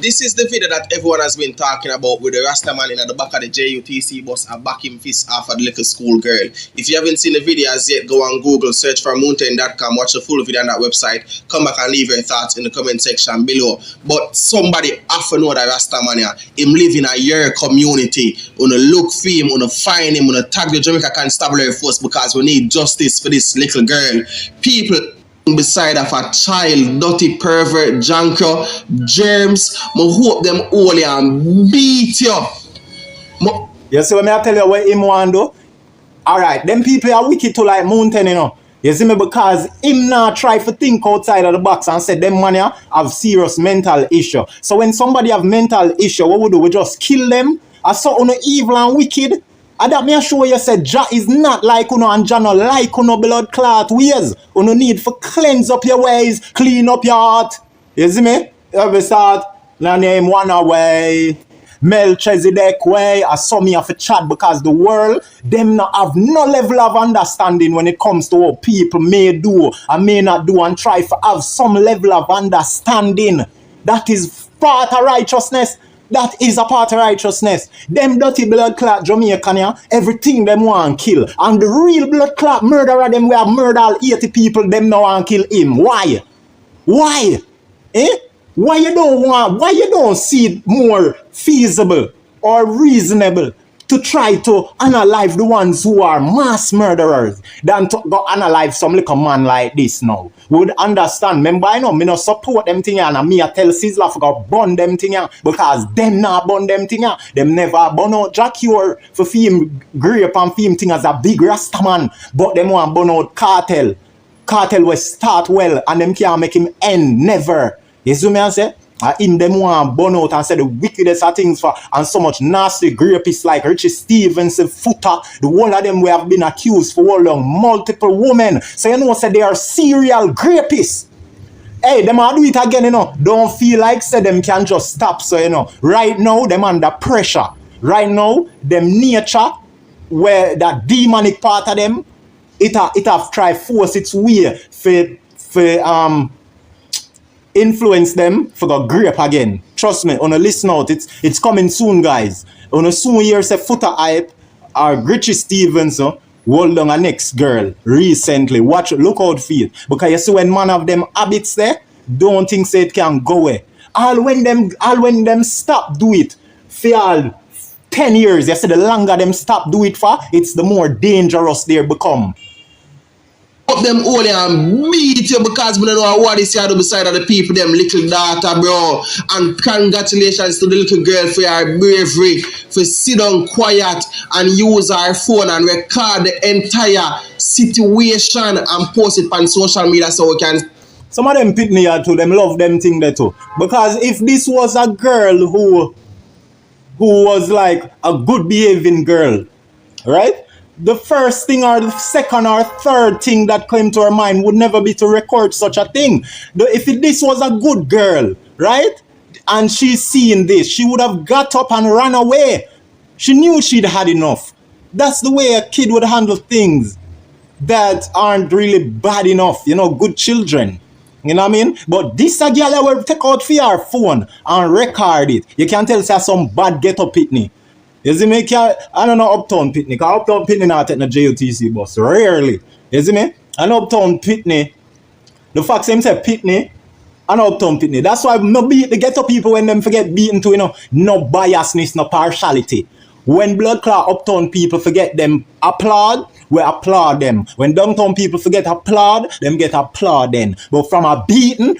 This is the video that everyone has been talking about with the Rastaman in the back of the JUTC bus and back him fist off of the little school girl. If you haven't seen the video as yet, go on Google, search for mountain.com, watch the full video on that website, come back and leave your thoughts in the comment section below. But somebody have to know that Rastaman here, him live in a your community. Wanna look for him, wanna find him, wanna tag the Jamaica Constabulary Force because we need justice for this little girl. People beside of a child, dirty pervert, junker, germs, I hope them all and beat you. You see what I tell you what him want do? Alright, them people are wicked to like mountain, you know. You see me, because him not try to think outside of the box and say them man have serious mental issue. So when somebody have mental issue, what we do? We just kill them? I saw on evil and wicked. And that me assure you said Jah is not like uno and Jah no like uno blood clot ways. Uno need for cleanse up your ways, clean up your heart. You see me? Every start, na name one away. Melchizedek way. I saw me have a chat because the world, them not have no level of understanding when it comes to what people may do and may not do and try to have some level of understanding. That is part of righteousness. That is a part of righteousness. Them dirty blood clot Jamaican, yeah, everything them want kill. And the real blood clot murderer, them we have murdered all 80 people, them now want kill him. Why? Why? Eh? Why you don't see it more feasible or reasonable to try to unalive the ones who are mass murderers than to go unalive some little man like this now? Would understand. Remember, I know me no support them thing and me I tell Sizzla for go burn them thing because them not burn them thing. Them never burn out Jack Cure for film grape and film thing as a big Rastaman, but them want burn out Kartel. Kartel will start well and them can't make him end never. You see me I say? In them one burn out and say the wickedest of things for and so much nasty gRAPIST like Richie, Stephenson, Foota, the whole of them we have been accused for all long, multiple women. So you know say they are serial gRAPISts. Hey, them are do it again, you know. Don't feel like say them can just stop. So you know, right now them under pressure. Right now, them nature where that demonic part of them, it have tried force its way for influence them for go grape again. Trust me, on a listen out, it's coming soon, guys. On a soon year say Foota hype or Richie Stephenson hold on a next girl recently. Look out for it. Because you see when man of them habits there, don't think say it can go away. All when them stop do it for all 10 years, you see the longer them stop do it for, it's the more dangerous they become. Up them only and beat you because we don't know what is here beside of the people, them little daughter, bro. And congratulations to the little girl for her bravery, for sit down quiet and use her phone and record the entire situation and post it on social media so we can. Some of them pick me out too, them love them thing there too. Because if this was a girl who was like a good behaving girl, right? The first thing or the second or third thing that came to her mind would never be to record such a thing. If this was a good girl, right? And she's seeing this, she would have got up and run away. She knew she'd had enough. That's the way a kid would handle things that aren't really bad enough, you know, good children. You know what I mean? But this a girl will take out for her phone and record it. You can tell say some bad get up pitney. You see me? I don't know Uptown Pitney. Because Uptown Pitney not take the JUTC bus. Rarely. You see me? And Uptown Pitney, the fact him say Pitney and Uptown Pitney. That's why no beat the ghetto people when them forget beaten to, you know, no biasness, no partiality. When blood clot Uptown people forget them applaud, we applaud them. When downtown people forget applaud, them get applaud then. But from a beaten,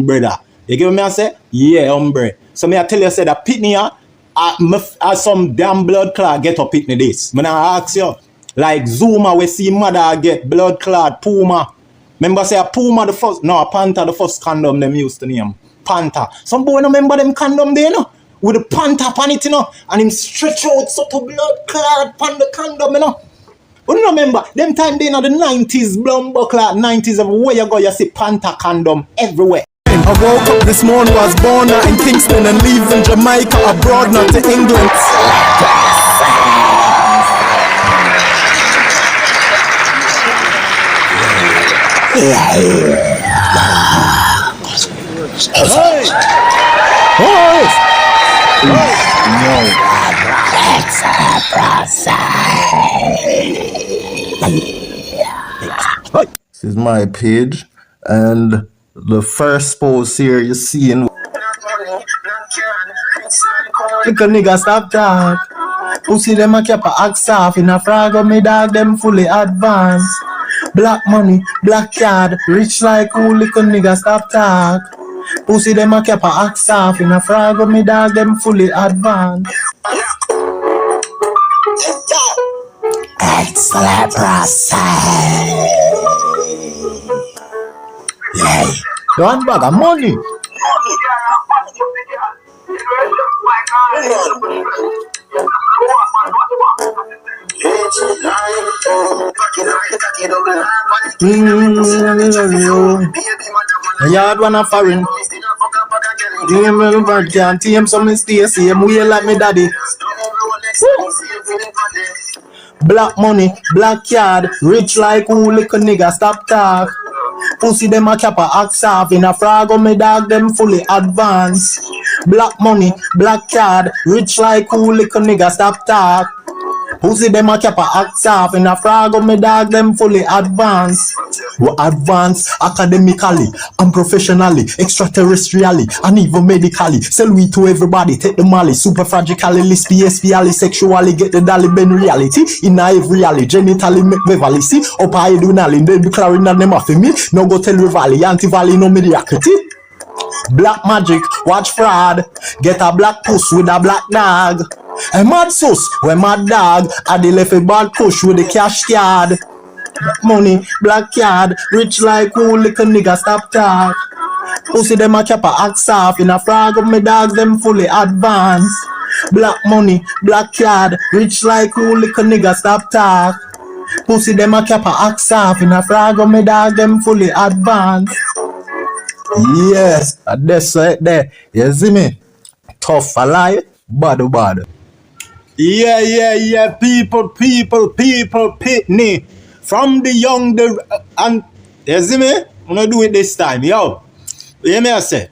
brother. You get what me I say? Yeah, hombre. So me I tell you say that Pitney as some damn blood clot get up pitney this. When I ask you, like Zuma we see mother get blood clot, Puma. Remember say a Puma the first, no a Panther the first condom them used to name. Panther. Some boy no remember them condom there, you know? With the Panther pan it, you know? And him stretch out so to blood clot pan the condom, you know? You don't remember, them time they in the 90s, blood clot 90s, everywhere you go you see Panther condom everywhere. I woke up this morning, was born out in Kingston and leaving Jamaica abroad, not to England. Hey. This is my page, and the first post here you see in. Little nigga stop talk. Pussy them a cap a axe off in a frag of me dog them fully advanced. Black money, black card, rich like who little nigga stop talk. Pussy them a cap a axe off in a frag of me dog them fully advanced. Excellent process. Yeah. One bag of money. Yard one a foreign. Give him a bird can't team some stay same way like me daddy. Black money, black card, rich like who little nigga stop talk. Pussy them a cap a axe off in a frag of me dog them fully advanced. Black money, black card, rich like who little nigga stop talk. Pussy them a cap a axe off in a frag of me dog them fully advanced. We advance academically and professionally, extraterrestrially and even medically. Sell we to everybody, take the molly, super fragically, list PSPally, sexually, get the dolly ben reality. In a every alley, genitally make Beverly see. Up I do nally, then be clarin and them off me. No go tell Rivali, anti-valley no mediocrity. Black magic, watch fraud. Get a black puss with a black dog. A mad sus, when mad dog. Addi left a bad push with the cash card. Black money, black card, rich like who little nigga stop talk. Pussy them a cap a axe off in a frag of me dogs them fully advanced. Black money, black card, rich like who little nigga stop talk. Pussy them a cap a axe off in a frag of me dog them fully advanced. Yes, that's right there. You see me? Tough a lie, bad. Yeah, people, pitney. From the young, and you see me? I'm gonna do it this time, yo. You hear me I say?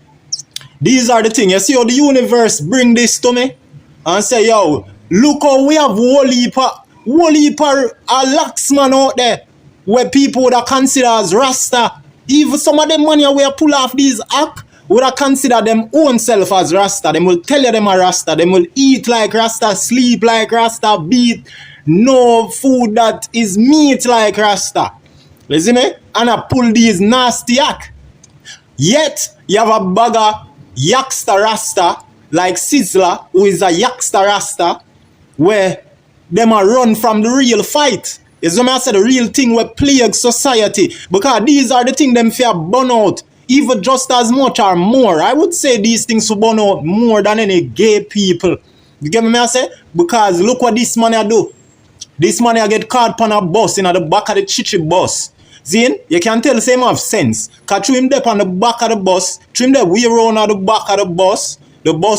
These are the things. You see how the universe bring this to me? And say, yo, look how we have whole heap a lax man out there where people would have consider as Rasta. Even some of them money where pull off these act would have consider them own self as Rasta. Them will tell you them a Rasta. Them will eat like Rasta, sleep like Rasta, beat no food that is meat like Rasta. You see me? And I pull these nasty yak. Yet, you have a bugger yakster Rasta like Sizzla, who is a yakster Rasta, where them a run from the real fight. You see me? I say the real thing where plague society. Because these are the things them fear burn out. Even just as much or more. I would say these things will burn out more than any gay people. You get me I say? Because look what this man I do. This man I get caught on a bus in the back of the chichi bus. Zin, you can tell the same have sense. Cause through him there on the back of the bus, through him there we round at the back of the bus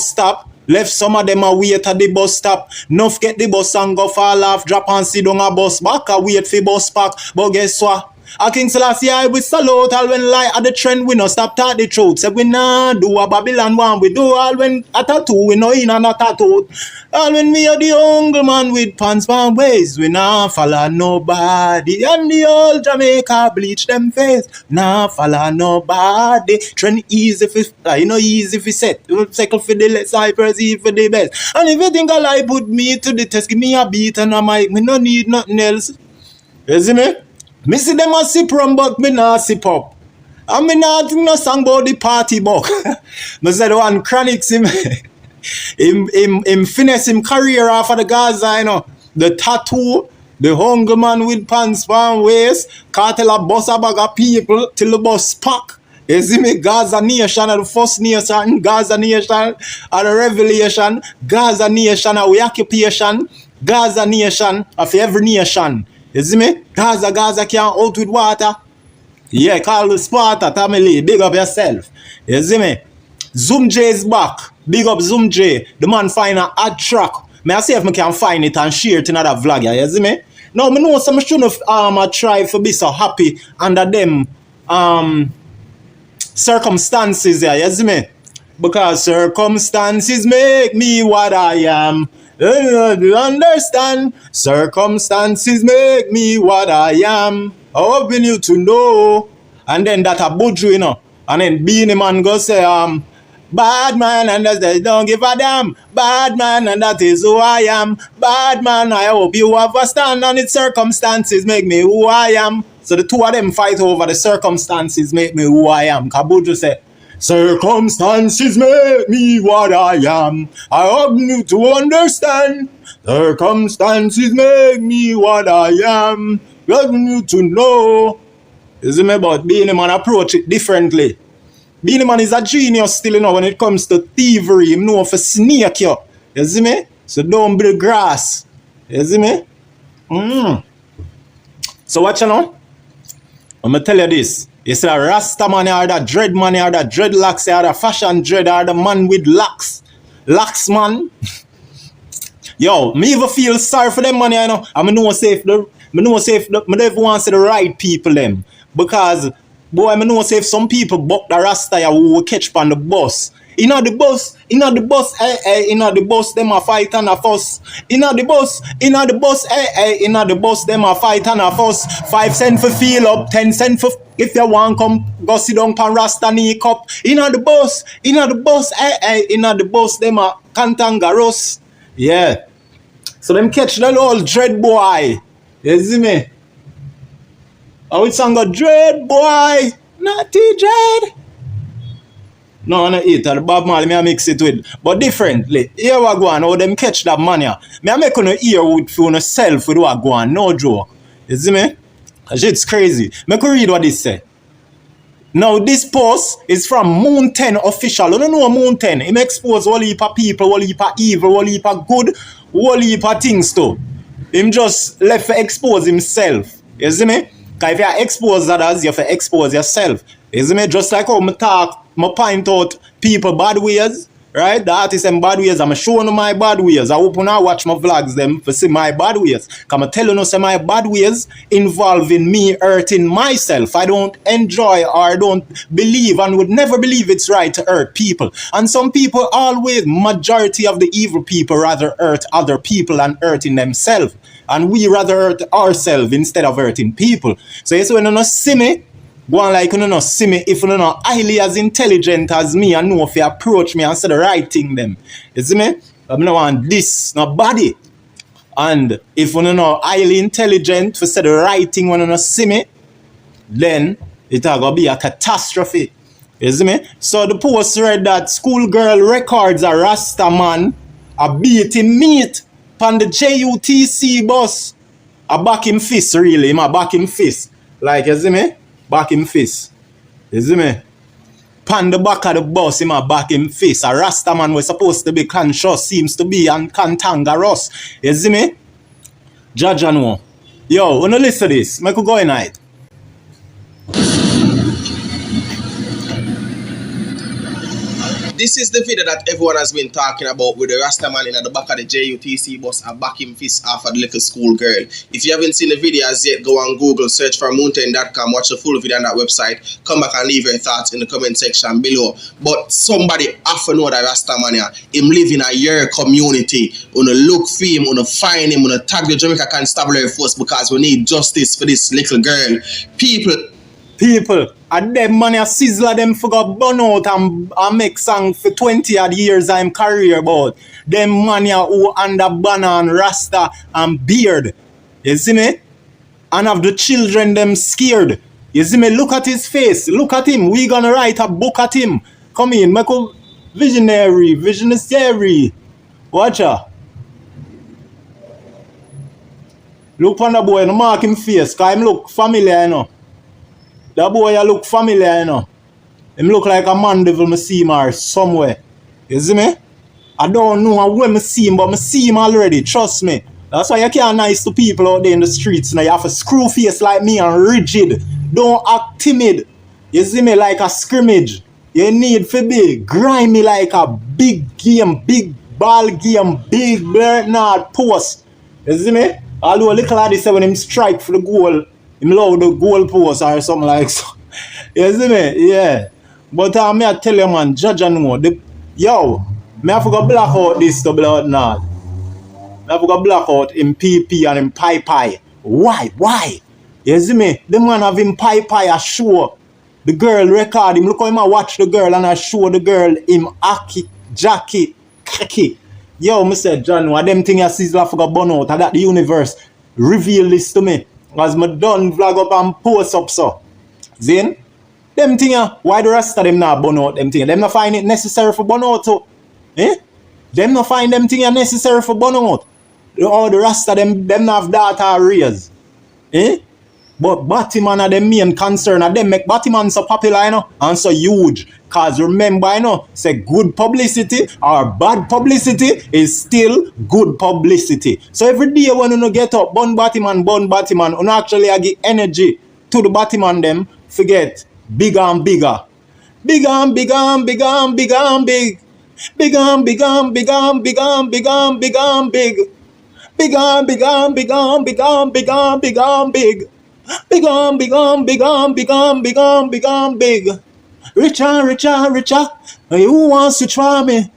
stop, left some of them a wait at the bus stop. Nuff get the bus and go fall off, drop and sit down a bus back, a wait for bus pack. But guess what? A King Selassie I will salute all when lie at the trend we no stop talk the truth. Say we nah do a Babylon one we do all when a tattoo we no in and a tattoo. All when we are the hungry man with pants and ways we nah follow nobody. And the old Jamaica bleach them face. Nah follow nobody. Trend easy for easy for set. Cycle for the less I perceive for the best. And if you think a lie put me to the test, give me a beat and a mic. Me no need nothing else. You see me? Me see them a sip rum, but me not sip up. And me not think no song about the party book. Me say the one Chronics him finesse him career off of the Gaza, you know. The tattoo, the hungry man with pants one waist, Kartel a bus a bag of people till the bus pack. You see me? Gazanation, the first nation, Gazanation, and the revelation, Gazanation, a we occupation, Gazanation of every nation. You see me? Gaza can't out with water. Yeah, call the Sparta, family. Big up yourself. You see me? Zoom J is back. Big up Zoom J. The man find a hot track. May I see if I can find it and share it in another vlog. You see me? Now, I know some shouldn't try to be so happy under them circumstances. You see me? Because circumstances make me what I am. You understand? Circumstances make me what I am. I hoping you to know. And then that a buju, you know. And then Beanie Man go say, bad man, and that they don't give a damn. Bad man, and that is who I am. Bad man, I hope you understand. And its circumstances make me who I am. So the two of them fight over the circumstances make me who I am. Kabuju said, circumstances make me what I am. I hope you to understand. Circumstances make me what I am. I hope you to know. You see me, but Beanie Man approach it differently. Beanie Man is a genius still, you know, when it comes to thievery. He know for snake you. You see me? So don't build grass. You see me? So what you know? I'm going to tell you this. You see a Rasta man or the dread man or the dreadlocks or the fashion dread or the man with locks. Locks man. Yo, me even feel sorry for them man, you know. I know say if the I never want to say the right people them. Because boy, I know say if some people buck the Rasta who will catch on the bus. You know the bus, them a fight and a fuss. You know the bus, them a fight and a fuss. 5 cents for feel up, 10 cents for if you want come go sit down pan Rasta knee cup. You know the bus, them a cantangarous. Yeah. So them catch the old dread boy. You see me? How it song got dread boy, naughty dread. No, not it. The Bob Marley, me I mix it with. But differently. Here we go on. How them catch that man here. Me I make on a ear with for yourself with what go on. No joke. You see me? It's crazy. Me can read what this say. Now this post is from Moon 10 official. You don't know Moon 10. He expose all heap of people, all heap of evil, all heap of good, all heap of things too. Him just left to expose himself. You see me? Because if you expose others, you have to expose yourself. You see me? Just like how I talk, I point out people bad ways, right? The artists and bad ways. I'm showing them my bad ways. I hope when I watch my vlogs them to see my bad ways. Because I'm telling you, say my bad ways involving me hurting myself. I don't enjoy or don't believe and would never believe it's right to hurt people. And some people always, majority of the evil people rather hurt other people than hurting themselves. And we rather hurt ourselves instead of hurting people. So you see when you don't see me, go on like you don't see me, if you're not highly as intelligent as me and know if you approach me and say the right thing them. You see me? I don't want this, not body. And if you're not highly intelligent to say the right thing when you don't see me, then it's going to be a catastrophe. You see me? So the post read that schoolgirl records a Rasta man a beating meat on the JUTC bus. I back him fist really, I back him fist. Like you see me? Back him fist. You see me? Pan the back of the bus, him a back him fist. A Rasta man was supposed to be conscious, seems to be and cantangerous. You see me? Judge and one. Yo, wanna listen to this? I could go in it. This is the video that everyone has been talking about with the Rasta man in the back of the JUTC bus and back him fist off of the little school girl. If you haven't seen the video as yet, go on Google, search for mountain.com, watch the full video on that website, come back and leave your thoughts in the comment section below. But somebody have to know that Rasta man here, him live in a your community, wanna look for him, wanna find him, wanna tag the Jamaica Constabulary Force because we need justice for this little girl. People, and them man a Sizzla them forgot burn out and make song for 20 odd years I'm career about. Them man who under banner and Rasta and beard. You see me? And have the children them scared. You see me? Look at his face. Look at him. We gonna write a book at him. Come in, make a visionary. Watch out. Look on the boy and mark him face. Cause him look familiar, you know. That boy look familiar, you know. Him look like a man devil me see him or somewhere. You see me? I don't know when I see him, but I see him already. Trust me. That's why you can't nice to people out there in the streets. Now you have a screw face like me and rigid. Don't act timid. You see me like a scrimmage. You need to be grimy like a big game, big ball game, big Bernard post. You see me? Although little lad say when him strike for the goal, him love the goal post or something like so. You see me? Yeah. But me I tell you man, judge and know. Yo, me have to go black out this to blood now. Me have to go black out in PP and in Pi. Why? You see me? The man have him Pi a show. The girl record him. Look how him a watch the girl and I show the girl him aki, jacket, khaki. Yo, me said, John, what them thing a Sizzla for go burn out? And that the universe reveal this to me. As me done vlog up and post up so. Zin? Them thing why the rest of them not burn out them thing? Them not find it necessary for burn out too. Eh? Them not find them thing necessary for burn out. All the rest of them not have data raise. Eh? But BATTYMAN are the main concern and them make BATTYMAN so popular, you know, and so huge. Cause remember, you know, say good publicity or bad publicity is still good publicity. So every day when you get up, burn BATTYMAN, you actually give energy to the BATTYMAN them, forget bigger and bigger. Bigger and bigger and bigger and bigger and big. Bigger and bigger and bigger and bigger and bigger and bigger and big. Bigger and bigger and bigger and bigger and bigger and bigger and big. Bigger and bigger and bigger and bigger and bigger and bigger and big. Richer. Who wants to try me?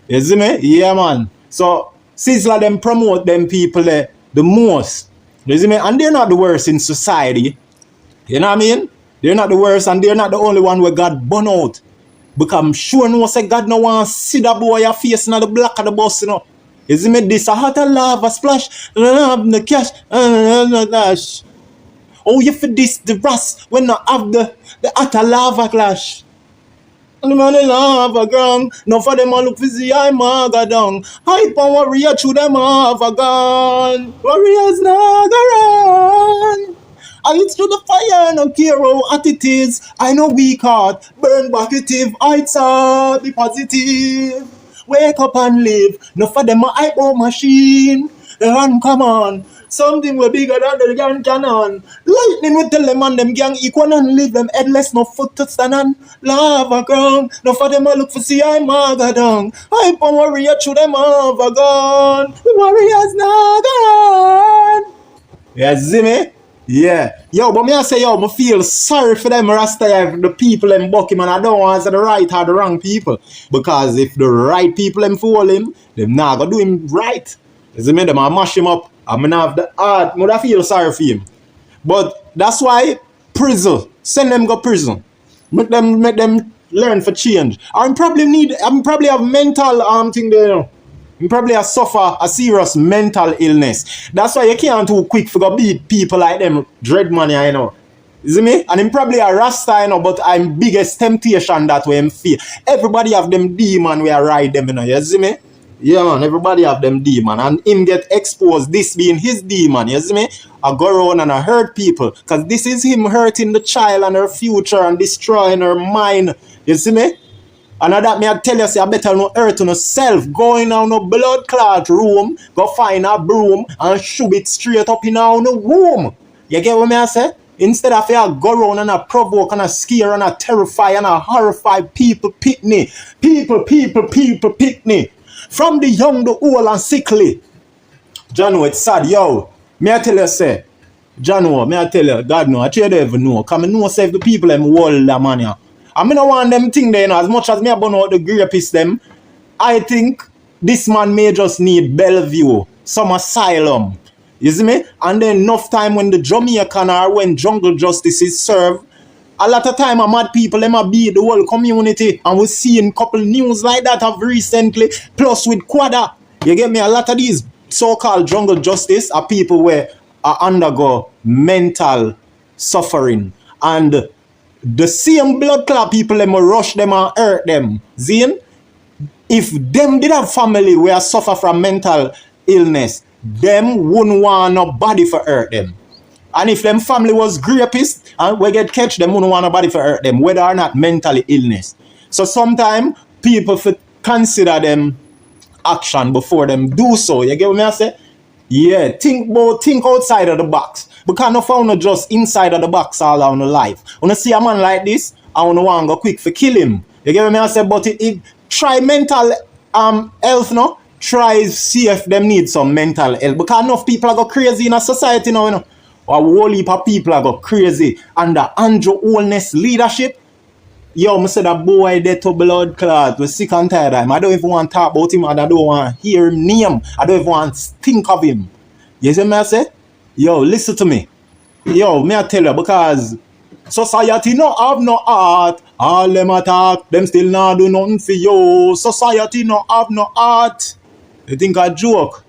You see me? Yeah, man. So Sizzla them promote them people the most. You see me? And they're not the worst in society. You know what I mean? They're not the worst and they're not the only one where God burn out. Because I'm sure no say God no want to see that boy your face in the black of the bus, you know. You see me? This a hot lava splash. The cash. Oh, you for this the rust when I have the utter lava clash. And the man lava ground. No for them all look for the eye maga down. Hype and warrior through them have a gun. Warriors not run. I it's through the fire and don't care how hot it is. I know weak heart, burn positive. Heights are be positive. Wake up and live. No for them a hype machine. Run, come on. Something way bigger than the gun cannon. Lightning with tell them and them gang equal and leave them headless, no foot to stand on. Lava ground, no for them I look for see I maga down. Hype and warrior through them have a gun. The warriors not gone. You see me? Yeah. Yo, but me I say, yo, me feel sorry for them Rasta, the people them buck him, and I don't want to say the right or the wrong people. Because if the right people them fool him, them not gonna do him right. You see me? Them I mash him up. I'm gonna have the heart, I feel sorry for him. But that's why prison, send them go prison. Make them learn for change. I'm probably have mental thing there, you know. You probably have suffer a serious mental illness. That's why you can't too quick for go beat people like them dread money, you know. You see me? And him probably a Rasta, you know, but I'm biggest temptation that way him feel. Everybody have them demon where I ride them, you know. You see me? Yeah, man, everybody have them demon. And him get exposed, this being his demon, you see me? I go around and I hurt people. Because this is him hurting the child and her future and destroying her mind. You see me? And that me I tell you, say, I better no hurt on yourself. Go in on no blood clot room, go find a broom and shove it straight up in our no womb. You get what me I say? Instead of you go around and I provoke and I scare and I terrify and I horrify people, pick me. People, pick me. From the young, the old, and sickly. John, it's sad, yo. Me I tell you, say, John, me I tell you, God know, I tell you don't even know. Because I know say the people them world that man ya. And me no want them thing there, you know, as much as me I burn out the gRAPIST them, I think this man may just need Bellevue, some asylum. You see me? And then enough time when the Jamaican or when jungle justice is served, a lot of time, mad people, them a beat the whole community. And we seeing couple news like that of recently. Plus with Quada. You get me? A lot of these so-called jungle justice are people where undergo mental suffering. And the same blood clot people, them will rush them and hurt them. Zine? If them did have family where suffer from mental illness, them wouldn't want nobody for hurt them. And if them family was gRAPIST and we get catch, them wouldn't want nobody for hurt them, whether or not mentally illness. So sometimes people consider them action before them do so. You get what I say? Yeah, think outside of the box. Because no found just inside of the box all down the life. When you see a man like this, I want to go quick for kill him. You get what I say? But it try mental health, no? Try see if them need some mental health. Because enough people are go crazy in a society now, you know. A whole heap of people are go crazy under Andrew Holness leadership. Yo, I said that boy dead to blood clot. We're sick and tired of him. I don't even want to talk about him and I don't want to hear him name. I don't even want to think of him. You see me I say? Yo, listen to me. Yo, me I tell you, because society no have no heart. All them attack, them still not do nothing for you. Society no have no heart. You think I joke?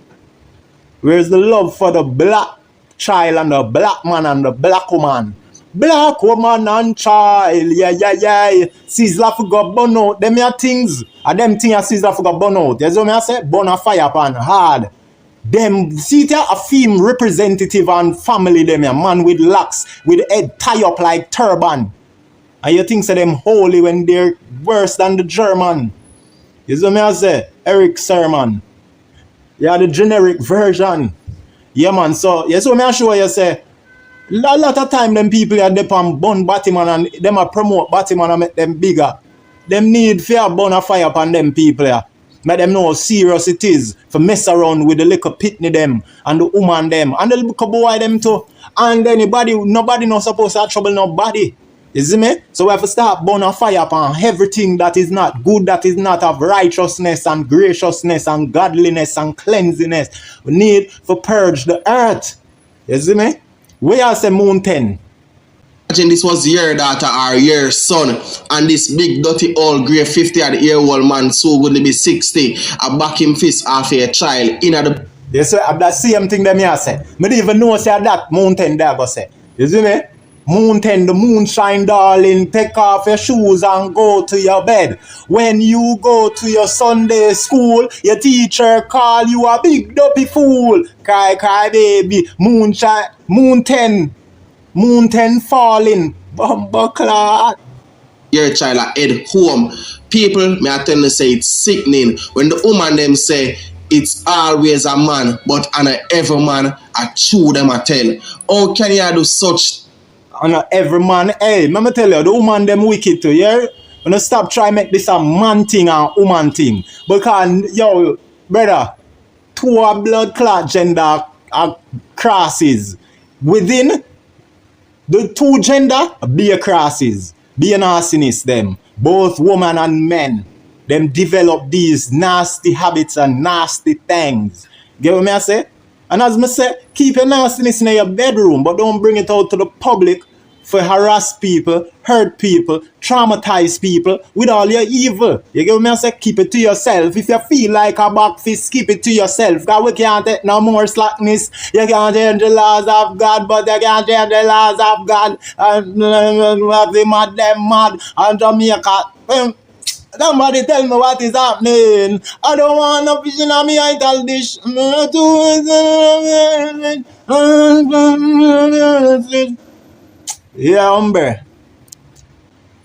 Where's the love for the black child and the black man and the black woman? Black woman and child, yeah. Sizzla forgot burn out. Them here things. And them things Sizzla forgot burn out. You see what I say? Burn a fire pan hard. Them, see there a film representative and family them here. Man with locks, with head tie up like turban. And you think say them holy when they're worse than the German. You see what I say? Eric Sermon. Yeah, the generic version. Yeah, man. So, you see what I show you say? A lot of time them people are dep on bun BATTYMAN and them a promote BATTYMAN and make them bigger. Them need fear burn a fire upon them people here. Make them know how serious it is for mess around with the little pitney them and the woman them and the little boy them too. And nobody not supposed to have trouble nobody. You see me? So we have to start burn a fire upon everything that is not good, that is not of righteousness and graciousness and godliness and cleanliness. We need to purge the earth. You see me? We are say mountain. Imagine this was your daughter or your son, and this big dirty old grey 50-year-old man so going to be 60, a back him fist off a child in the. Yes, sir, that same thing them here say. Me don't even know say that mountain there go say. You see me? Mountain, the moonshine darling, take off your shoes and go to your bed. When you go to your Sunday school, your teacher call you a big dopey fool. Cry baby, moonshine, mountain falling, bumper clot. Your child are head home. People, may I tell you say it's sickening when the woman them say it's always a man, but on every man I chew them a tell. How can you do such? And every man, hey, let me tell you, the woman them wicked too, yeah? When you stop trying to make this a man thing and woman thing. Because, yo, brother, two are blood clot gender crosses. Within the two gender, be a crosses. Be a nastiness them. Both woman and men. Them develop these nasty habits and nasty things. Get what me I say? And as me say, keep your nastiness in your bedroom, but don't bring it out to the public for harass people, hurt people, traumatize people with all your evil. You get me I say? Keep it to yourself. If you feel like a backfist, keep it to yourself. Because we can't take no more slackness. You can't change the laws of God, but you can't change the laws of God. And them mad, and Jamaica. Somebody tell me what is happening. I don't want no vision on me, I tell this. Yeah, umber.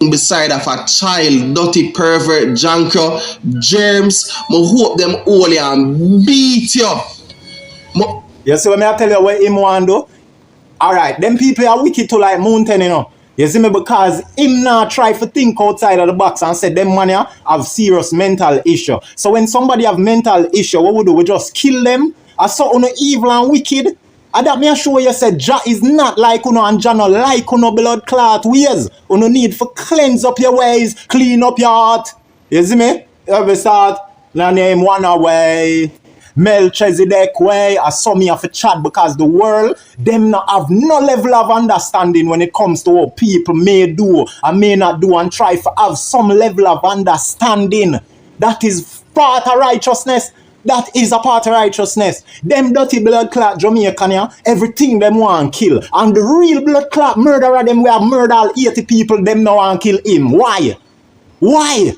Beside of a child, dirty pervert, junker, germs, I hope them all and beat you. You see what I tell you what him want do? Alright, them people are wicked to like mountain, you know. You see me, because him not try to think outside of the box and say them man have serious mental issue. So when somebody have mental issue, what we do? We just kill them? I saw uno evil and wicked. And that me assure you say Jah is not like uno and Jah not like uno blood clot ways. Uno need for cleanse up your ways, clean up your heart. You see me? Every start, na name one away. Melchizedek way, I saw me have a chat because the world, them not have no level of understanding when it comes to what people may do and may not do and try to have some level of understanding. That is part of righteousness. That is a part of righteousness. Them dirty blood clot Jamaican, yeah, everything them want kill. And the real blood clot murderer, them we have murdered all 80 people, them no want kill him. Why? Why?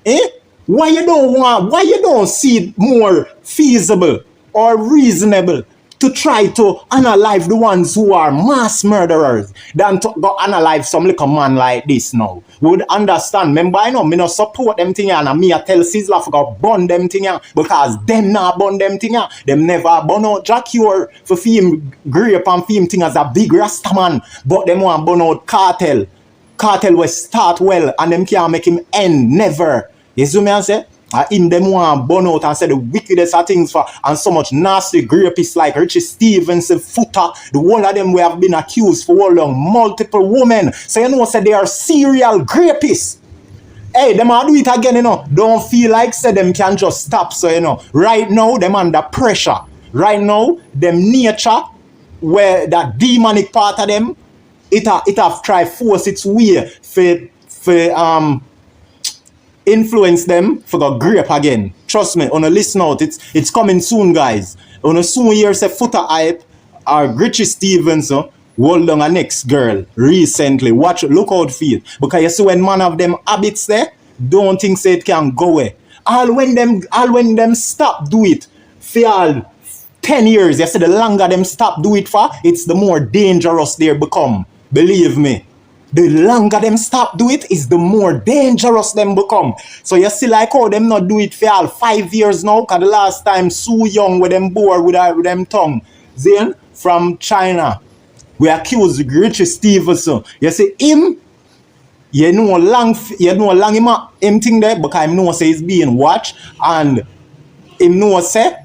Eh? Why you don't see it more feasible or reasonable to try to analyze the ones who are mass murderers than to go analyze some little man like this now? We would understand. Remember, I know me not support them thing and me I tell Sizzla for go burn them thing because them not burn them thing. Them never burn out Jack Cure for film grape and film thing as a big rasta man, but them want burn out Kartel. Kartel will start well and them can't make him end never. You see me I say? In them want burn out and say the wickedest of things for and so much nasty GRAPIST like Richie, Stephenson, Foota, the one of them we have been accused for all long, multiple women. So you know say they are serial GRAPISTs. hey, them are do it again, you know. Don't feel like say them can just stop. So, you know, right now, them under pressure. Right now, them nature, where that demonic part of them, it have tried force its way for influence them for go grape again. Trust me, on a listen out, it's coming soon, guys. On a soon year say Foota hype or Richie Stephenson hold on a next girl recently. Watch, look out for it. Because you see when man of them habits there, don't think say it can go away. All when them stop do it for all 10 years, you see the longer them stop do it for, it's the more dangerous they become. Believe me. The longer them stop do it, is the more dangerous them become. So you see like how them not do it for all 5 years now, because the last time Sue Young with them bored with them tongue. Then from China, we accuse Richie Stephenson. You see him, you know long him thing there, because him know say he's being watched, and him know say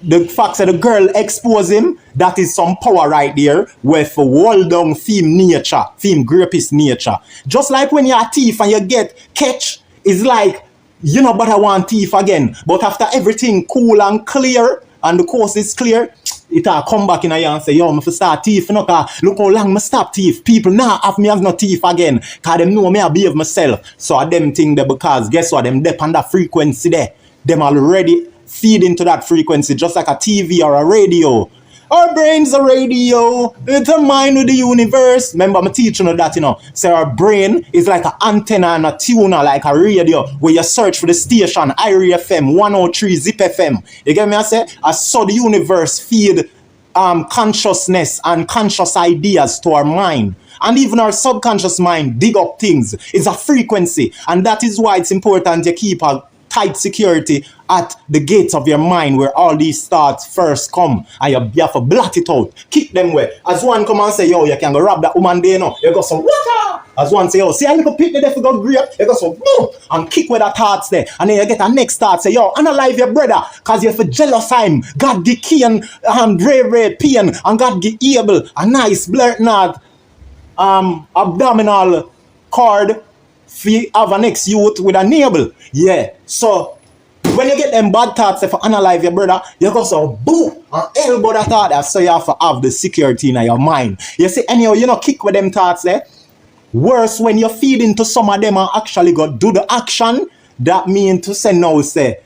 the fact that the girl expose him, that is some power right there with hold down theme nature, theme gRAPIST nature. Just like when you're a thief and you get Ketch, it's like, you know, but I want thief again. But after everything cool and clear, and the course is clear, it'll come back in a year and say, yo, I'm for start thief, you know, look how long I stop thief. People now have me as no thief again, because them know me I behave myself. So I them think that because, guess what, them dep on that frequency there. Them already feed into that frequency just like a TV or a radio. Our brain's a radio. It's a mind with the universe. Remember, I'm teaching you that, you know. So our brain is like an antenna and a tuner, like a radio, where you search for the station, IRI FM, 103 Zip FM. You get me? I say, I saw the universe feed consciousness and conscious ideas to our mind. And even our subconscious mind dig up things. It's a frequency. And that is why it's important to keep a tight security at the gates of your mind where all these thoughts first come, and you have to blot it out, kick them away. As one come and say, yo, you can go rob that woman there, no, you go some water. As one say, yo, see a little pit there for go grape, you go some boom, and kick with that thoughts there. And then you get a next thought, say, yo, analyze your brother, cause you're for jealous him. God give Kian and pain, and God give able a nice blurting out abdominal cord for have an ex youth with a navel. Yeah. So when you get them bad thoughts if you analyze your brother, you go so boom and elbow that thought there, so you have to have the security in your mind. You see, anyhow, you know, kick with them thoughts there. Worse when you feed into some of them and actually go do the action, that mean to say now say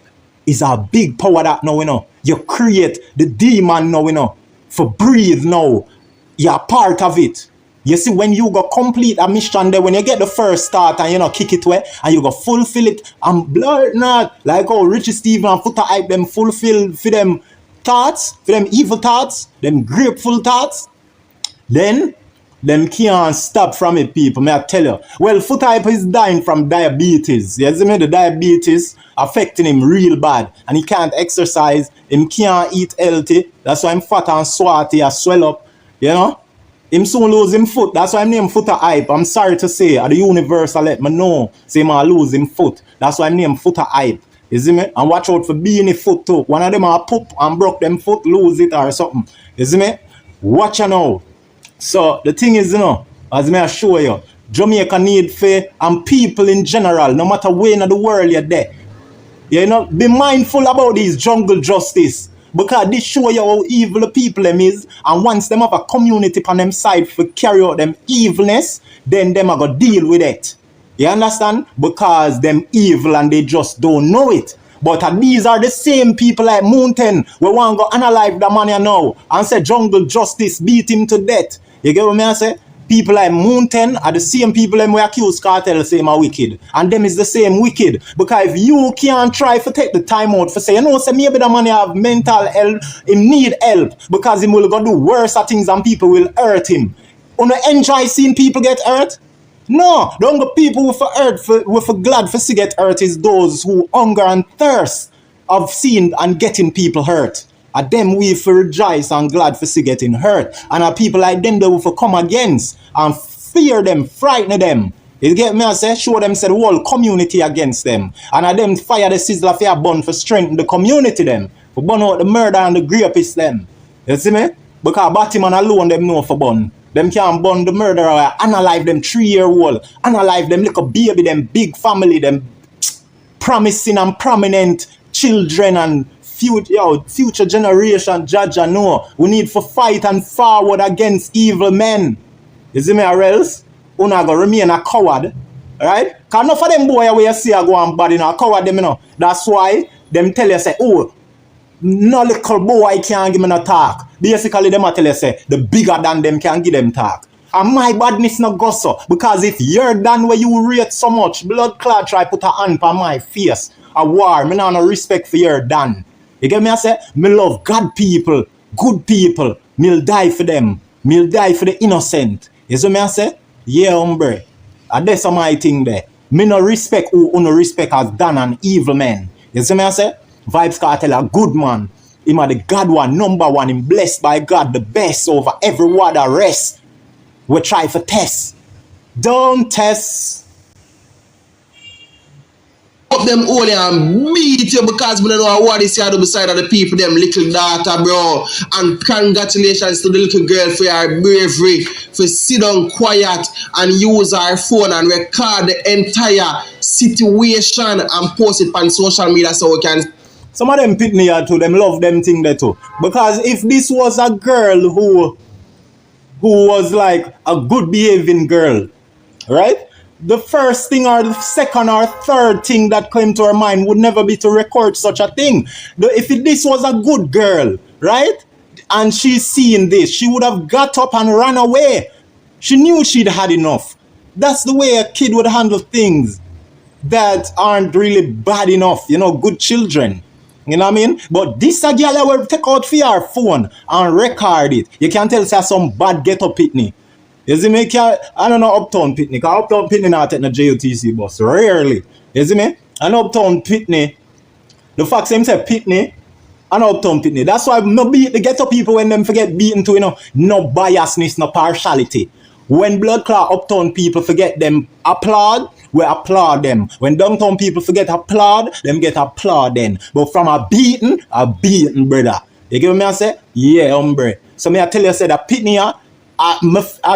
is a big power that now, you know. You create the demon now, you know, for breathe now. You're part of it. You see, when you go complete a mission there, when you get the first start and you know kick it away and you go fulfill it and blur not like how Richie Stephen and Foota hype them fulfill for them thoughts, for them evil thoughts, them grateful thoughts, then them can't stop from it, people. May I tell you? Well, Foota hype is dying from diabetes. You see me? The diabetes affecting him real bad, and he can't exercise. Him can't eat healthy. That's why I'm fat and swarty and swell up. You know. Him soon lose him foot. That's why I'm named Foota hype. I'm sorry to say, the universe let me know. Say I lose him foot. That's why I'm named Foota hype. You see me? And watch out for being a foot too. One of them are poop and broke them foot, lose it or something. You see me? Watch you now. So the thing is, you know, as me I show you, Jamaica need faith and people in general, no matter where in the world you're there. You know, be mindful about these jungle justice. Because this show you how evil the people them is, and once them have a community on them side for carry out them evilness, then them are gonna deal with it. You understand? Because them evil and they just don't know it. But these are the same people like Mountain, we want to go analyze the man you know and say jungle justice beat him to death. You get what I say? People like Mountain are the same people them we accuse Kartel say are wicked. And them is the same wicked. Because if you can't try to take the time out for say, you know, say maybe the man have mental health, him need help because he will go do worse things and people will hurt him. You know, enjoy seeing people get hurt? No, the only people who for glad for see get hurt is those who hunger and thirst of seeing and getting people hurt. And them we for rejoice and glad for see getting hurt. And people like them they will for come against and fear them, frighten them. You get me? I say, show them say the whole community against them. And at them fire the Sizzla for burn for strengthen the community them. For burn out the murder and the gRAPIST them. You see me? Because BATTYMAN alone them know for burn. Them can burn the murderer, unalive them 3-year-old, unalive them little baby, them big family, them promising and prominent children and future generation. Judge, I know we need to fight and forward against evil men. You see me, or else we not gonna remain a coward, right? Cause enough of them boy where you see a go and bad, you know, coward them, you know. That's why them tell you say, oh, no little boy can't give me no talk. Basically, them a tell you say the bigger than them can give them talk. And my badness no go so. Because if you're done where you rate so much, blood clot try put a hand on my face. A war, me no respect for your done. You get me? I say, me love God people, good people. Me'll die for them. Me'll die for the innocent. You see me? I say, yeah, hombre. And that's my thing there. Me no respect who no respect as done an evil man. You see me? I say, Vybz Kartel a good man. Him a the God one, number one. Him blessed by God, the best over every word the rest. We try for test. Don't test. Up them only and beat you because we don't know what is here to beside of the people, them little daughter, bro. And congratulations to the little girl for her bravery, for sit down quiet and use her phone and record the entire situation and post it on social media so we can. Some of them pick me here too, them love them thing there too. Because if this was a girl who was like a good behaving girl, right? The first thing or the second or third thing that came to her mind would never be to record such a thing. If this was a good girl, right? And she's seeing this, she would have got up and ran away. She knew she'd had enough. That's the way a kid would handle things that aren't really bad enough, you know, good children. You know what I mean? But this a girl will take out for your phone and record it. You can tell say some bad get up pitney. You see me? I don't know Uptown Pitney. Because Uptown Pitney not take the JUTC bus. Rarely. You see me? And Uptown Pitney, the fact same say Pitney and Uptown Pitney. That's why no beat the ghetto people when them forget beaten to, you know, no biasness, no partiality. When blood clot Uptown people forget them applaud, we applaud them. When downtown people forget applaud, them get applaud then. But from a beaten, brother. You get what me I say? Yeah, hombre. So me I tell you say that Pitney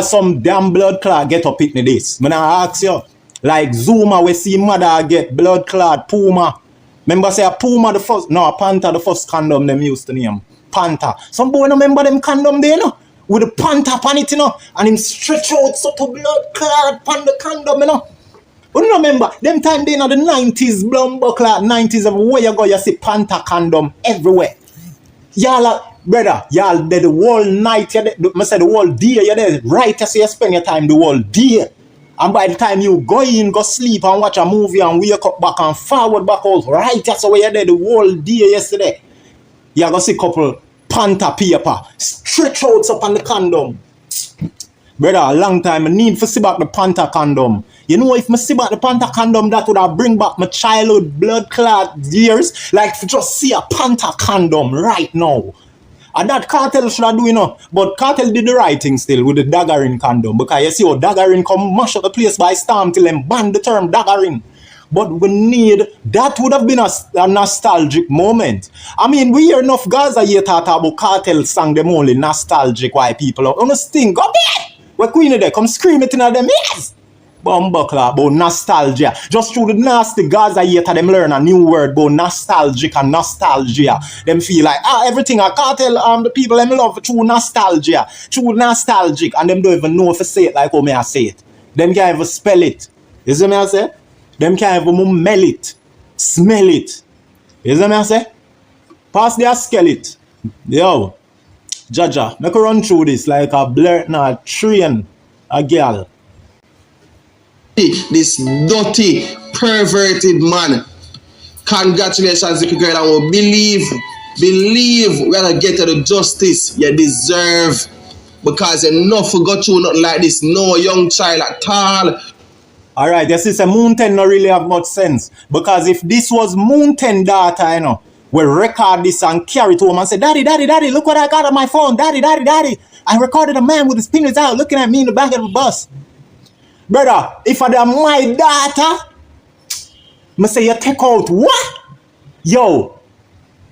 some damn blood clot get up Pitney this. When I ask you, like Zuma we see mother get blood clot, Puma. Remember say a Puma the first, no, a Panther the first condom them used to name. Panther. Some boy no remember them condom there, you know? With the Panther upon it, you know? And him stretch out so to blood clot upon the condom, you know? You know, remember, them time they in the 90s, blumbo clot 90s, everywhere you go, you see Panther condom everywhere. Y'all, brother, y'all there the whole night, you there, I say the whole day, you there, right, so you spend your time the whole day. And by the time you go in, go sleep and watch a movie and wake up back and forward back out, right, that's where you there the whole day yesterday. You go see a couple Panther paper, stretch out up on the condom. Brother, a long time, I need to see back the Panther condom. You know, if I see back the Panther condom, that would have bring back my childhood blood clot years. Like, to just see a Panther condom right now. And that Kartel should have do, you know. But Kartel did the right thing still with the daggering condom. Because you see how daggering come mash up the place by storm till them ban the term daggering. But we need, that would have been a nostalgic moment. I mean, we hear enough Gaza here talk about Kartel song them only nostalgic white people. Honest thing, go there! We're queen of there, come scream it in them ears. Bumbuckler about nostalgia. Just through the nasty Gaza here them learn a new word about nostalgic and nostalgia. Them feel like, everything I Kartel, the people them love through nostalgia. Through nostalgic. And them don't even know if I say it like how me I say it. Them can't even spell it. You see me I say? Them can't even smell it. Smell it. You see me I say? Pass their skeleton. Yo. Jaja, make a run through this like a blur, nah, train a girl. This dirty, perverted man. Congratulations, little girl. I will believe we're gonna get to the justice you deserve. Because enough forgot you not like this, no young child at all. Alright, this is a Mountain not really have much sense. Because if this was Mountain data, you know, we record this and carry it home and say, Daddy, look what I got on my phone. Daddy. I recorded a man with his penis out looking at me in the back of the bus. Brother, if I am my data, I say you take out what? Yo,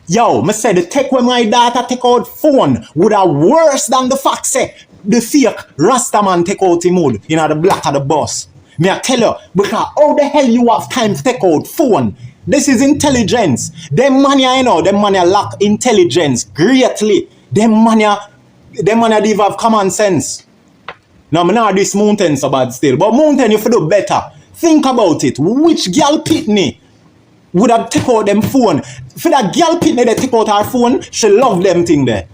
I say the take when my data take out phone would have worse than the fact say the fake Rastaman take out him mood in the black of the bus. Me I tell you, because how the hell you have time to take out phone? This is intelligence. Them money I know, them money lack intelligence greatly. Them money they have common sense. Now me not this mountain so bad still, but mountain you for do better. Think about it. Which girl pitney would have take out them phone? For that girl pitney that take out her phone, she love them thing there.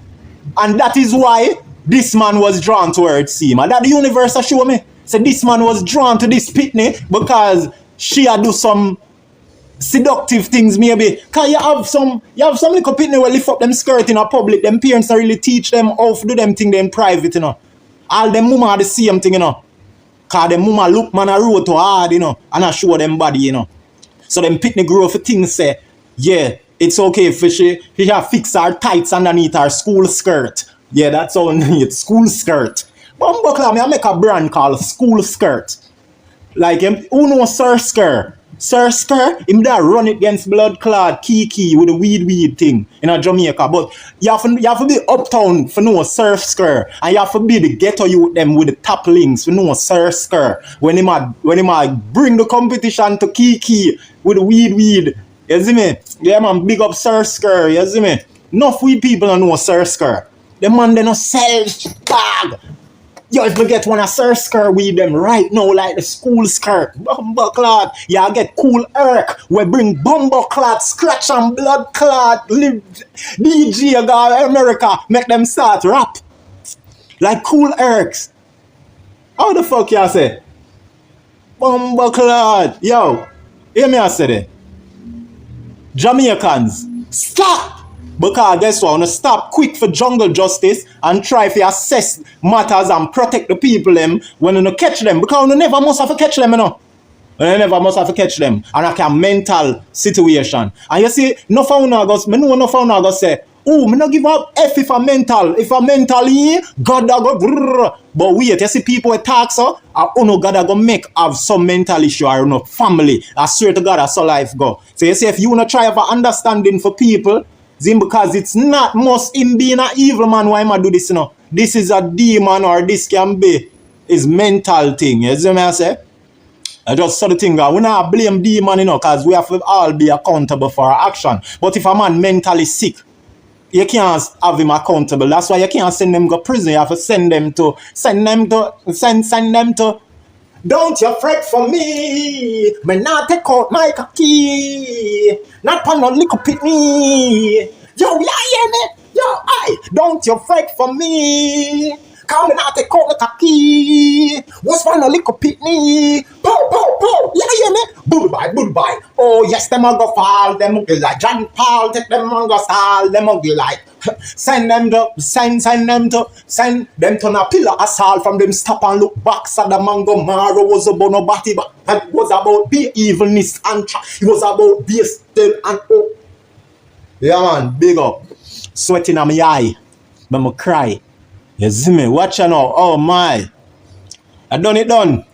And that is why this man was drawn towards him. And that the universe show me. So this man was drawn to this pitney because she had do some seductive things maybe. Cause you have some little pitney who lift up them skirt in a public. Them parents don't really teach them how to do them thing in private, you know. All them mama are the same thing, you know. Cause them mama look man a road to hard, you know, and I show them body, you know. So them pitney grow for things say, yeah, it's okay for she have fix her tights underneath her school skirt. Yeah, that's all it's school skirt. But I make a brand called School Skirt. Like who knows Sir Skr? Sir Skr, him there run it against blood clot Kiki with the weed thing in Jamaica. But you have to be uptown for no Sir Skr. And you have to be the ghetto youth them with the top links for no Sir Skr. When him bring the competition to Kiki with the weed. You see me? Yeah man, big up Sir Skr, you see me? Enough weed people don't know Sir Skr. The man they no sell bag. Yo, if we get one of Sir Skirt with them right now, like the school skirt, bumbo clot, y'all get cool irk. We bring bumbo clot, scratch and blood clot, DJ go America, make them start rap. Like cool irks. How the fuck y'all say? Bumbo clot. Yo, hear me I say that. Jamaicans, stop! Because guess what? I want to stop quick for jungle justice and try to assess matters and protect the people them when you catch them. Because you never must have to catch them, you know. You never must have to catch them. And like a mental situation. And you see, no fauna goes, me know no fauna goes say, oh, me no give up if a mental. If a mentally, God go brrr. But wait, you see people with talk so, no God go make have some mental issue or no family. I swear to God, that's how life go. So you see, if you want to try have an understanding for people, because it's not must him being an evil man why I do this, you know. This is a demon or this can be his mental thing. You see what I say? I just saw the thing. We not blame demon, you know, because we have to all be accountable for our action. But if a man mentally sick, you can't have him accountable. That's why you can't send them to prison. You have to send them to don't you fret for me. Me not take out my key. Not pan no little pitney. Yo, yeah, hear me? Yo, aye. Don't you fret for me. Come me not take out my key. What's pan no little pitney? Pow. Yeah, hear me? Goodbye. Oh, yes, them a go fall. Them a go like John Paul. Take them a go stall. Them a go like send them to a pillar assault from them stop and look back. Saddam and Gomorrah was about no body, but it was about be evilness and it was about be still and oh. Yeah man, big up. Sweating on my eye. But I cry. You see me? Watch you now. Oh my. I done it done.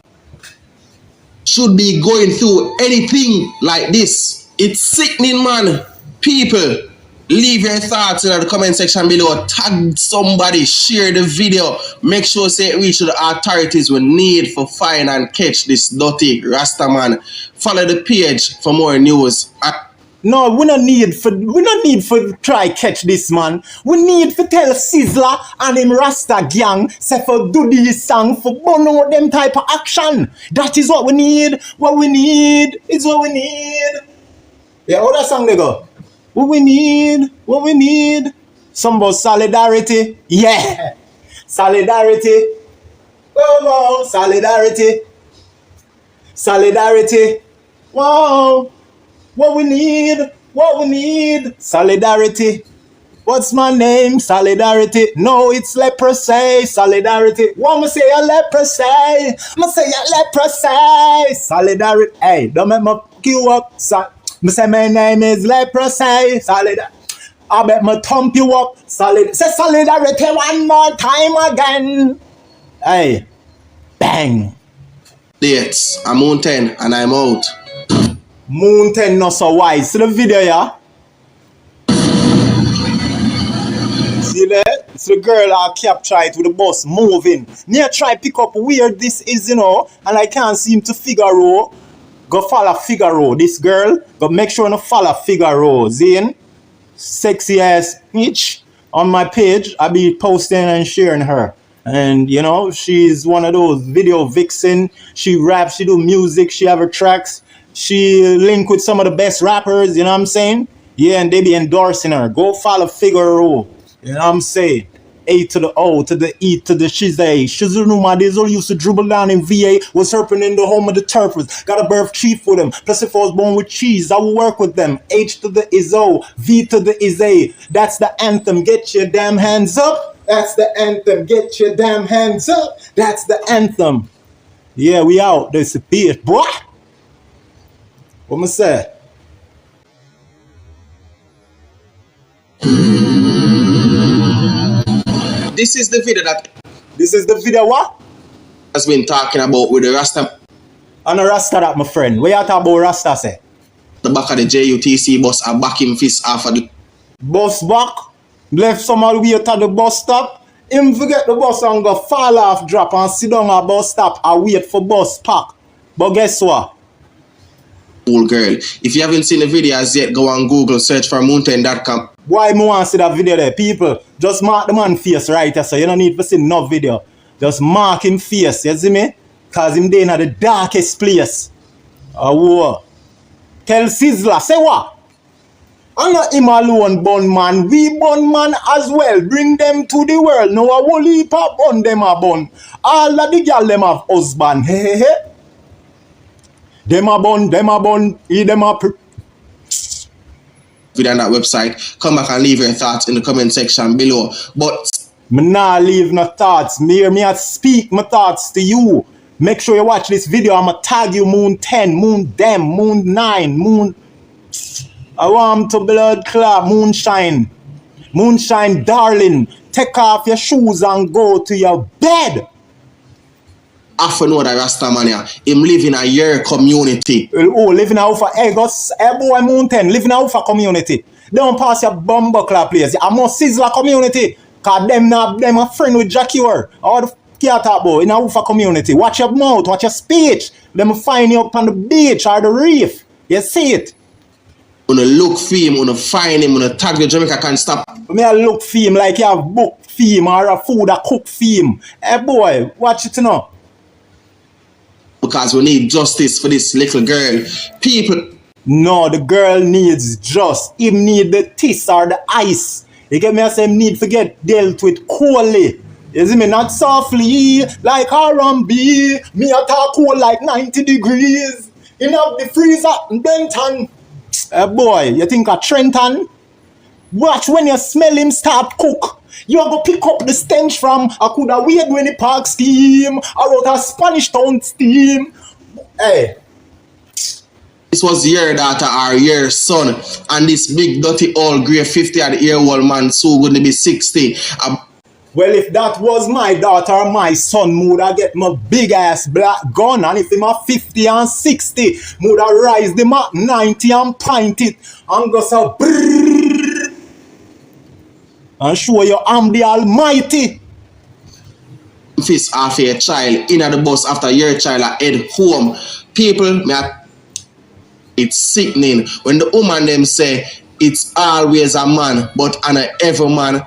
Should be going through anything like this. It's sickening, man. People, leave your thoughts in the comment section below. Tag somebody, share the video. Make sure say it reach the authorities we need for find and catch this dirty Rastaman. Follow the page for more news. No, we don't need for try catch this man. We need to tell Sizzla and him Rasta gang say for do this song for burn out them type of action. That is what we need. What we need is what we need. Yeah, how that song they go? What we need. Some about solidarity. Yeah. Solidarity. Oh, solidarity. Wow. What we need. Solidarity. What's my name? Solidarity. No, it's leprosy. Solidarity. What me say a leprosy? Me say a leprosy. Solidarity. Hey, don't make me queue up. Me say my name is leprosy. Solidarity. I bet me thump you up. Say solidarity one more time again. Hey, bang. It's a mountain and I'm out. Mountain not so wise. See the video, yeah? See that? So the girl I capture it with the bus moving. Me try pick up where this is, you know, and I can't seem to figure out. Go follow Figaro. This girl, go make sure to follow Figaro. Zine, sexy ass bitch on my page. I be posting and sharing her. And you know, she's one of those video vixen. She raps, she do music, she have her tracks. She link with some of the best rappers, you know what I'm saying? Yeah, and they be endorsing her. Go follow Figaro. You know what I'm saying? A to the O to the E to the Shizay. Shizunuma Dizzle used to dribble down in VA, was herping in the home of the turfers. Got a birth chief with them. Plus if I was born with cheese, I will work with them. H to the Izzo, V to the Izay. That's the anthem. Get your damn hands up. That's the anthem. Get your damn hands up. That's the anthem. Yeah, we out. There's a bitch, boy. What am I say? This is the video that This is the video what? has been talking about with the Rasta. And a Rasta that, my friend. Where you talk about Rasta say? The back of the JUTC bus and back him fist off of the Bus back. Left some of the way to the bus stop. Him forget the bus and go fall off drop and sit down at bus stop and wait for bus pack. But guess what? cool girl. If you haven't seen the videos yet, go on Google, search for mountain.com. Why me want to see that video there? People, just mark the man face right there, so you don't need to see no video. Just mark him face, you see me? Cause him there in the darkest place. Whoa. Tell Sizzla, say what? I'm not him alone, bun man. We bun man as well. Bring them to the world. No, I will leap up on them a bun. All of the girl them have husband. Hey, hey, hey. Them a bun, he them a Video on that website. Come back and leave your thoughts in the comment section below. But me nah leave no thoughts. Me I speak my thoughts to you. Make sure you watch this video. I'ma tag you Moon 10, Moon Dem, Moon 9, Moon. I want to blood clot, Moonshine. Moonshine, darling. Take off your shoes and go to your bed. After know that Rasta man here, him live in a your community. Oh, living out for Egos, boy Moon 10, living out for community. Don't pass your bumble club place. I'm more Sizzla community. Cause them a friend with Jackie or the care talk about in a Ufa community. Watch your mouth, watch your speech. Them find you up on the beach or the reef. You see it? Wanna look for him, wanna find him, wanna tag the Jamaica can't stop. Me a look for him like you have book for him or a food a cook for him. Hey boy, watch it now. Because we need justice for this little girl. People. No, the girl needs just. Him need the tis or the ice. You get me? I say him need to get dealt with coolly. You see me? Not softly like R&B. Me a talk cool like 90 degrees. You know the freezer in Benton. Hey boy, you think a Trenton? Watch when you smell him start cook. You go pick up the stench from I coulda weird when the park scheme. I wrote a Spanish town steam. Hey. This was your daughter or your son, and this big dirty old grey 50-year-old man so gonna be 60. Well, if that was my daughter or my son, would I get my big ass black gun, and if him a 50 and 60, would I rise them at 90 and pint it and go so brrrr, and show you I'm the Almighty. Fist off your child in the bus after your child are head home. People, it's sickening when the woman them say it's always a man, but every man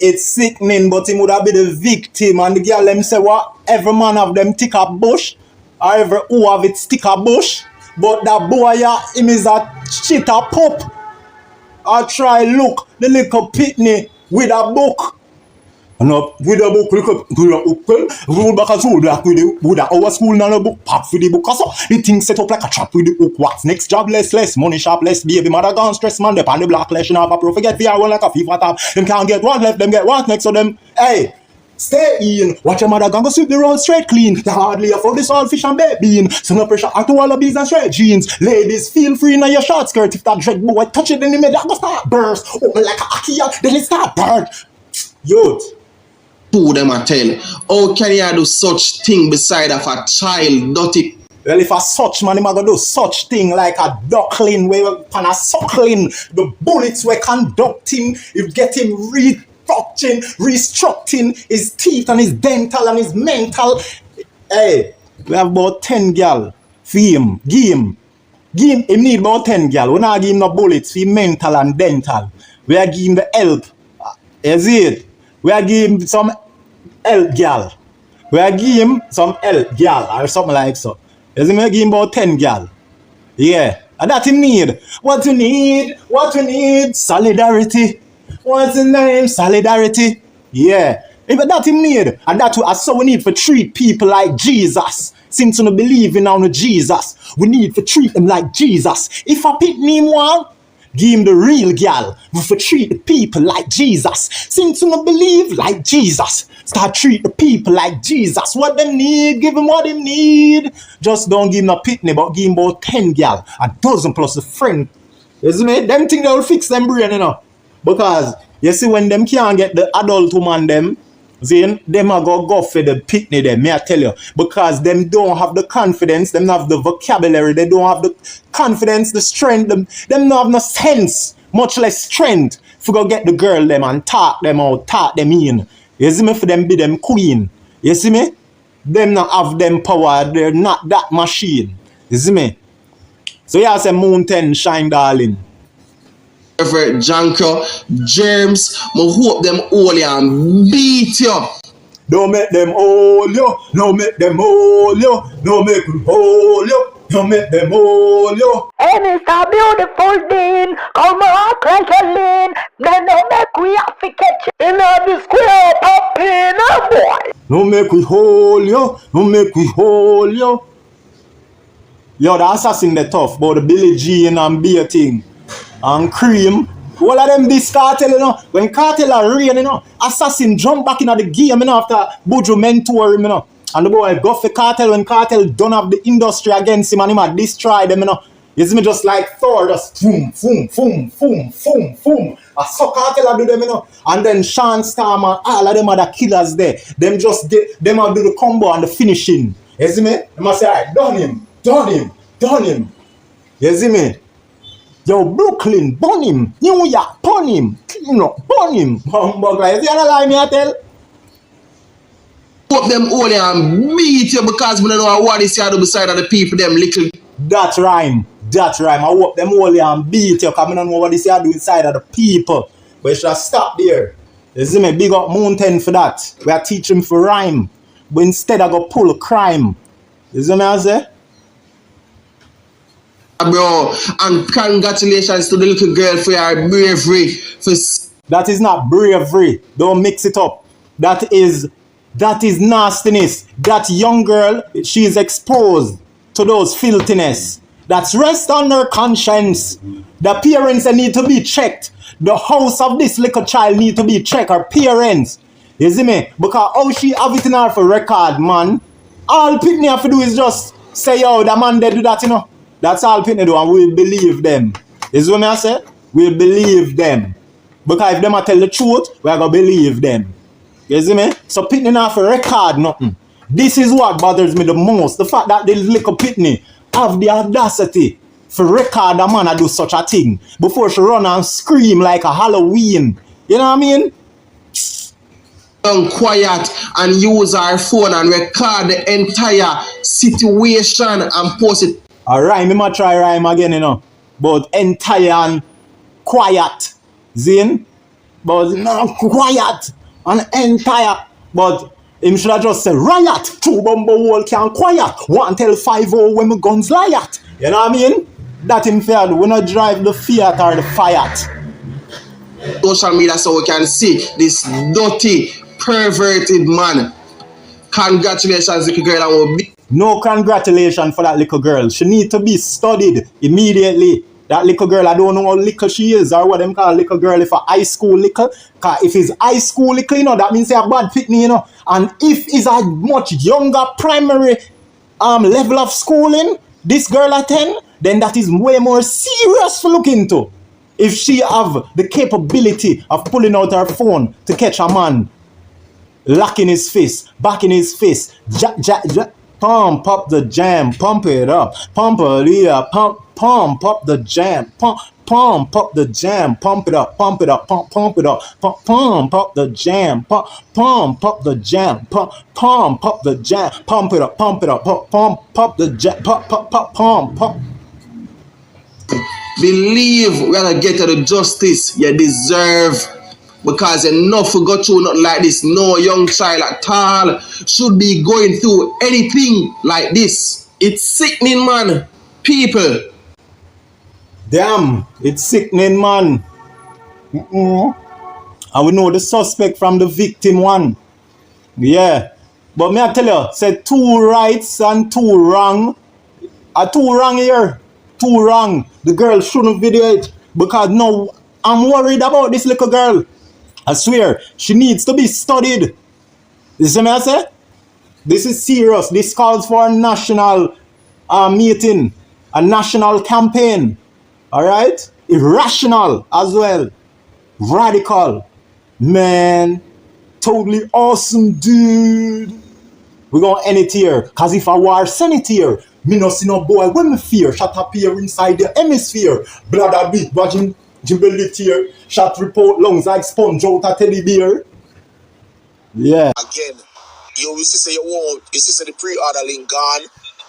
it's sickening, but he would have been the victim, and the girl them say what every man have them tick a bush, or every who have it stick a bush, but that boy him is a shit a pup. I try look the little pitney with a book. And up with a book, roll back as roll back with our school now book, pop with the book. So the thing set up like a trap with the hook. What's next job? Less money sharp, less baby mother gone stress man. They pan the black lesh now. But forget VR one like a FIFA tap. Them can't get one left, them get one next to them. Hey, stay in. Watch your mother go sweep the road straight clean. You hardly afford this all fish and bean. So no pressure at all of these and straight jeans. Ladies, feel free in your short skirt. If that dread boy touch it in the middle, that go start burst. Open like a Akia, then it start burn. Youth. Who them a tell? How can you do such thing beside of a child dirty? Well, if a such man, him a go do such thing like a duckling, where pan a suckling, the bullets were conduct him, you get him read restructuring his teeth and his dental and his mental. Hey, we have about 10 gal for him. Give him. He need about 10 gal. We not give him no bullets for mental and dental. We are giving him the help. You see it? We are giving him some help gal. We are giving him some help gal or something like so. You see me? Give him about 10 gal. Yeah. And that him need. What you need? What you need? Solidarity. What's the name? Solidarity. Yeah. But that him need. And that's so we need to treat people like Jesus. Since we don't believe in our Jesus, we need to treat them like Jesus. If I pick him one, give him the real gal. We for treat the people like Jesus. Since we don't believe like Jesus, start treat the people like Jesus. What they need, give him what they need. Just don't give him a pitney, but give him about 10 gal, a dozen plus a friend. You see me? Them think they will fix them brain, you know. Because you see, when them can't get the adult woman, them are go for the pitney them, may I tell you. Because them don't have the confidence, them don't have the vocabulary, they don't have the confidence, the strength, them don't have no sense, much less strength, to go get the girl them and talk them out, talk them in. You see me? For them be them queen. You see me? Them not have them power, they're not that machine. You see me? So you say mountain shine, darling. Janko, germs, I hope them all and beat you. Don't make them hold you, don't make them hold you, don't make them hold you, don't make them hold you. Hey, Mr. Beautiful Dean, come on, like a lean. Then don't make we have to catch you in the square up in a boy. Don't make we hold you, don't make we hold you. Yo, the assassin they tough, but the Billie Jean and beer thing. And cream, all of them this Kartel, you know. When Kartel are rain, you know, assassin jump back into the game, you know, after Buju mentor him, you know. And the boy go for Kartel when Kartel don't have the industry against him and him had destroy them, you know. You see me just like Thor, just boom, boom, boom, boom, boom, boom. I saw Kartel do them, you know. And then Sean Storm and all of them are the killers there. Them just get, them will do the combo and the finishing. You see me? They must say, alright, done him, done him, done him. You see me? Yo, Brooklyn, burn him. New York, burn him. You know, burn him. Bumbugler, is the other line me I tell? Hope them all and beat you because we don't know what is here beside of the people, them little. That rhyme. That rhyme. I hope them all and beat you because I don't know what is here inside of the people. But you should stop there. You see me? Big up Mountain for that. We are teaching for rhyme. But instead I go pull a crime. You see me I say? Bro, and congratulations to the little girl for your bravery. That is not bravery. Don't mix it up. That is nastiness. That young girl, she is exposed to those filthiness. That's rest on her conscience. The parents need to be checked. The house of this little child need to be checked. Her parents. You see me? Because how she have it in her for record, man. All Pitney have to do is just say, yo, the man they do that, you know. That's all Pitney do, and we'll believe them. Is what I said? We'll believe them. Because if them tell the truth, we're going to believe them. You see me? So Pitney not for record nothing. This is what bothers me the most. The fact that the little Pitney have the audacity for record a man to do such a thing before she run and scream like a Halloween. You know what I mean? Quiet and use our phone and record the entire situation and post it. Alright, me might try rhyme again, you know. But entire and quiet. Zin? But no, quiet and entire. But him should have just said riot. Two bumbo wall can't quiet. One tell 5-0 when my guns riot. You know what I mean? That him fair do. We not drive the Fiat or the Fiat. Social media so we can see this dirty, perverted man. Congratulations, little girl. I will be. No congratulations for that little girl. She need to be studied immediately. That little girl, I don't know how little she is or what them call little girl if a high school little. Because if it's high school little, you know, that means a bad Pitney, you know. And if it's a much younger primary level of schooling, this girl at 10, then that is way more serious to look into. If she have the capability of pulling out her phone to catch a man, locking his fist, back in his fist, pump up the jam, pump it up, pump it up, pump up the jam, pump pump up the jam, pump it up, pump it up, pump it up, pump up the jam, pump up the jam, pump up the jam, pump it up, pump up the jam, pump. Believe we're gonna get to the justice you deserve. Because enough we go through nothing like this. No young child at all should be going through anything like this. It's sickening, man. People. Damn, it's sickening, man. And we know the suspect from the victim one. Yeah. But me I tell you, say 2 rights and 2 wrong. 2 wrong here. 2 wrong. The girl shouldn't video it. Because no, I'm worried about this little girl. I swear, she needs to be studied. You see me I say? This is serious. This calls for a national meeting. A national campaign. Alright? Irrational as well. Radical. Man. Totally awesome, dude. We're gonna end it here. Cause if I were send it here, me no see no boy when me fear. Shot up here inside the hemisphere. Blood a beat, watching Jimbly tear. Shot report lungs like sponge out a teddy bear. Yeah. Again, you see say you won't. You see say the pre-order link gone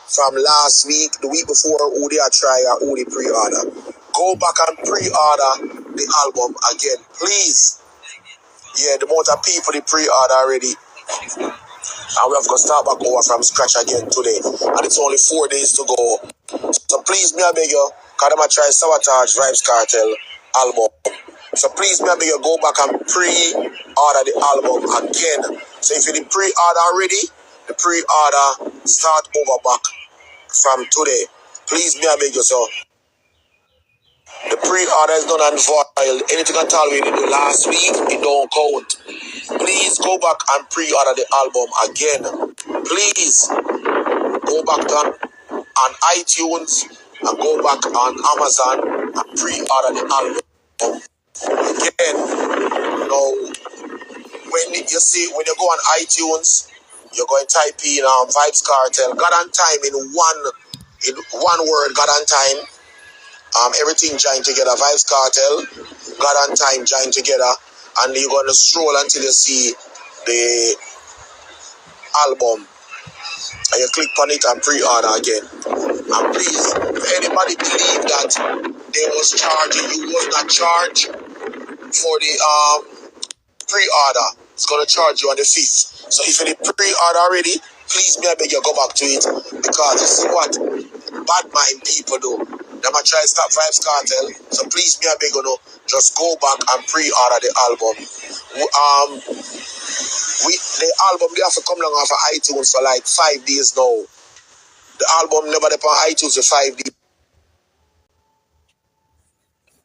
from last week, the week before, who they are try or who they pre-order. Go back and pre-order the album again, please. Yeah, the amount of people they pre-order already. And we have to start back over from scratch again today. And it's only 4 days to go. So please, me I beg you, because I'm try sabotage Vybz Kartel album. So please, me I beg you, go back and pre-order the album again. So if you did pre-order already, the pre-order start over back from today. Please, me I beg you, so. The pre-order is done and void. Anything at all we did do last week, it don't count. Please go back and pre-order the album again. Please go back on iTunes and go back on Amazon and pre-order the album again. Now, when you go on iTunes, you're going to type in Vybz Kartel, God and Time in one word, God and Time. Everything joined together, Vybz Kartel, God and Time joined together, and you're going to scroll until you see the album, and you click on it and pre-order again. And please, if anybody believe that they was charging, you was not charged for the pre-order, it's going to charge you on the 5th. So if you did pre-order already, please, me I beg you go back to it, because you see what bad mind people do. They're going to try to stop Vybz Kartel. So please, me I beg you, just go back and pre-order the album. The album, they have to come along off of iTunes for like 5 days now. The album never did on iTunes for 5 days.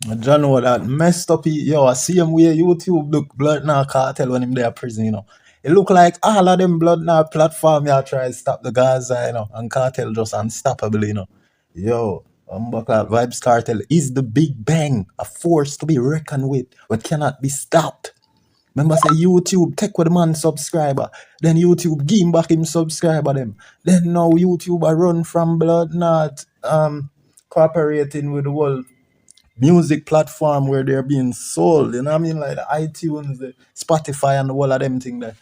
I know that messed up. Yo, I see him where YouTube look blood now Kartel when him there prison, you know. It look like all of them blood now platform you try to stop the Gaza, you know, and Kartel just unstoppable, you know. Yo, Vybz Kartel is the big bang, a force to be reckoned with, but cannot be stopped. Remember say YouTube take with the man subscriber, then YouTube give him back him subscriber them. Then now YouTube a run from blood not cooperating with the world music platform where they're being sold, you know what I mean? Like the iTunes, the Spotify and all of them thing there.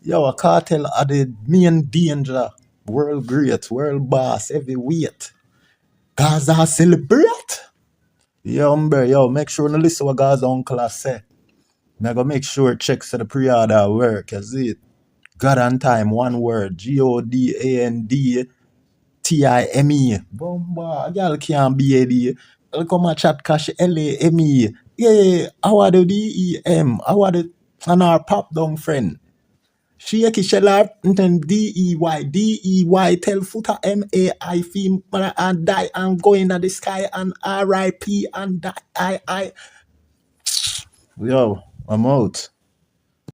Yo, a Kartel are the main danger. World great, world boss, heavyweight. Gaza celebrate. Yo, make sure you listen what Gaza uncle say. I go make sure checks to the pre-order work, you see it. God and Time, one word. GODANDTIME. Bomba, a girl can't be a D. I'll come a chat cash LAME. Yeah, I want the DEM. I want the and our pop down friend. She shall then DEY tell Foota MAI fee and die and go into the sky and RIP and die. Yo, I'm out.